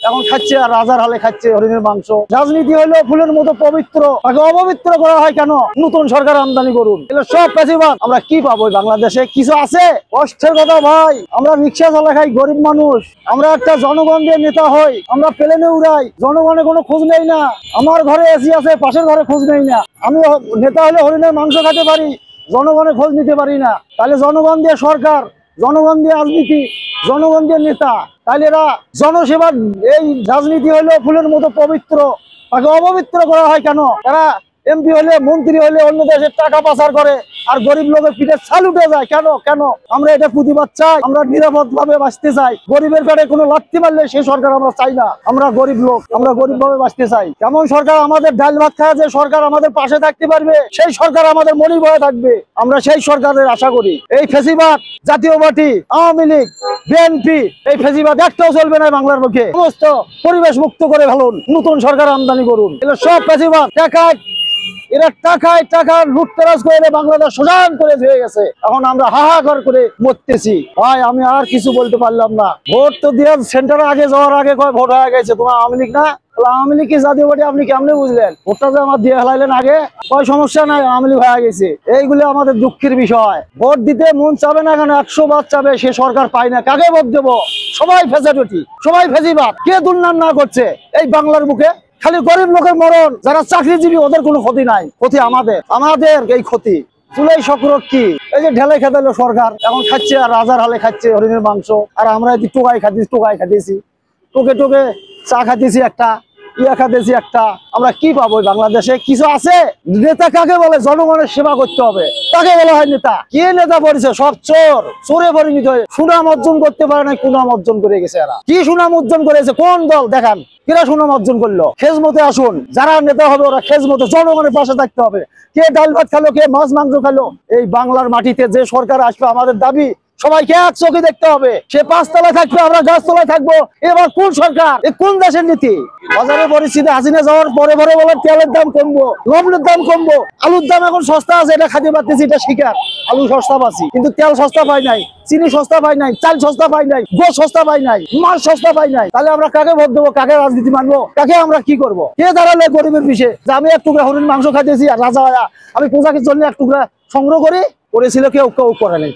এখন খাচ্ছে আর রাজার হালে খাচ্ছে হরিণের মাংস। রাজনীতি হলো ফুলের মতো পবিত্র, তাকে অপবিত্র করা হয় কেন? নতুন সরকার আমদানি করুন, এগুলো সব ফ্যাসিবাদ। আমরা কি পাবো বাংলাদেশে? কিছু আছে? কষ্টের কথা ভাই, আমরা রিক্সা চালা খাই, গরিব মানুষ। আমরা একটা জনগণের নেতা হই, আমরা প্লেনে উড়াই, জনগণের কোনো খোঁজ নেই না। আমার ঘরে এসি আছে, পাশের ঘরে খোঁজ নেই না। আমি নেতা হলে হরিণের মাংস খেতে পারি, জনগণের খোঁজ নিতে পারি না। তাহলে জনগণ দিয়ে সরকার, জনগণ দিয়ে রাজনীতি, জনগণ দিয়ে নেতা, তাহলে এরা জনসেবার। এই রাজনীতি হলো ফুলের মতো পবিত্র, তাকে অপবিত্র করা হয় কেন? এরা এমপি হলে, মন্ত্রী হলে অন্য দেশের টাকা পাচার করে, আর গরিব লোকের পিঠে ছাল উঠে যায় কেন? কেন আমরা এটা প্রতিবাদ চাই। আমরা নিরাপদ ভাবে বাঁচতে চাই। গরিবের পেটে কোনো লাথি মারলে সেই সরকার আমরা চাই না। আমরা গরিব লোক, আমরা গরিব ভাবে বাঁচতে চাই। কেমন সরকার? আমাদের ডাল ভাত খায় যে সরকার আমাদের পাশে থাকতে পারবে, সেই সরকার আমাদের মনির ভয়ে থাকবে, আমরা সেই সরকারের আশা করি। এই ফ্যাসিবাদ, জাতীয় পার্টি, আওয়ামী লীগ, বিএনপি, এই ফ্যাসিবাদ একটাও চলবে না বাংলার মুখে। সমস্ত পরিবেশ মুক্ত করে ফেলুন, নতুন সরকার আমদানি করুন। এগুলো সব ফ্যাসিবাদ। এরা টাকায় টাকা লুটতরাজ করে বাংলাদেশ সোজান করে ধুয়ে গেছে। এখন আমরা হাহাকার করে মরতেছি। ভাই আমি আর কিছু বলতে পারলাম না। ভোট তো দিয়ে সেন্টারে আগে যাওয়ার আগে কয় ভোট হয়ে গেছে, তোমার আওয়ামী লীগ না? আওয়ামী লীগ কি জাতীয় পার্টি? আপনি কেমনে বুঝলেন? ভোটটা যে আমার দিয়ে ফেলাইলেন আগে, কয় সমস্যা নাই, আওয়ামী লীগ হয়ে গেছে। এইগুলো আমাদের দুঃখের বিষয়। ভোট দিতে মন চাবে না কেন? 100 বার চাবে, সে সরকার পায় না। কাকে ভোট দেবো? সবাই ফ্যাসিলিটি, সবাই ফ্যাসিবাদ। কে দুর্নাম না করছে এই বাংলার বুকে? খালি গরিব লোকের মরণ, যারা চাকরিজীবী ওদের কোনো ক্ষতি নাই। ক্ষতি আমাদের, আমাদের এই ক্ষতি। চুলাই চক্র কি? এই যে ঢেলে খেতে সরকার, এখন খাচ্ছে আর রাজার হালে খাচ্ছে হরিণের মাংস। আর আমরা এই টোকাই খাইতেছি, টোকে টোকে চা খাইতেছি একটা, ইয়া খাইতেছি একটা। আমরা কি পাবো বাংলাদেশে? কিছু আছে? নেতা কাকে বলে? জনগণের সেবা করতে হবে, তাকে বলা হয় নেতা। কে নেতা পরিছে? সব চোর, চোরে পরিণত হয়ে সুনাম অর্জন করতে পারে না। সুনাম অর্জন করে গেছে এরা। কি সুনাম অর্জন করেছে? কোন দল দেখান কিরা সুনাম অর্জন করলো? খেজমতে আসুন, যারা নেতা হবে ওরা খেজমতে জনগণের পাশে থাকতে হবে। কে ডাল ভাত খালো, কে মাছ মাংস খালো, এই বাংলার মাটিতে যে সরকার আসবে আমাদের দাবি সবাইকে এক চোখে দেখতে হবে। সে 5 তলায় থাকবে, আমরা গাছতলায় থাকবো। এবার কোন সরকার? কোন দেশের নীতি? বাজারের পরিস্থিতি, হাসিনা যাওয়ার পরে পরে বলে তেলের দাম কমবো, লবণের দাম কমবো, আলুর দাম এখন সস্তা আছে, এটা খাতে পারতেছি, এটা স্বীকার। আলু সস্তা পাচ্ছি, কিন্তু তেল সস্তা পাই নাই, চিনি সস্তা পাই নাই, চাল সস্তা পাই নাই, গোশ সস্তা পাই নাই, মাছ সস্তা পাই নাই। তাহলে আমরা কাকে ভোট দেবো? কাকে রাজনীতি মানবো? কাকে আমরা কি করবো? কে দাঁড়ালে গরিবের পিছে? যে আমি এক টুকরা হরিণ মাংস খাইতেছি আর রাজা আমি প্রজাকে জন্য এক টুকরা সংগ্রহ করেছিল, কেউ করে নেই।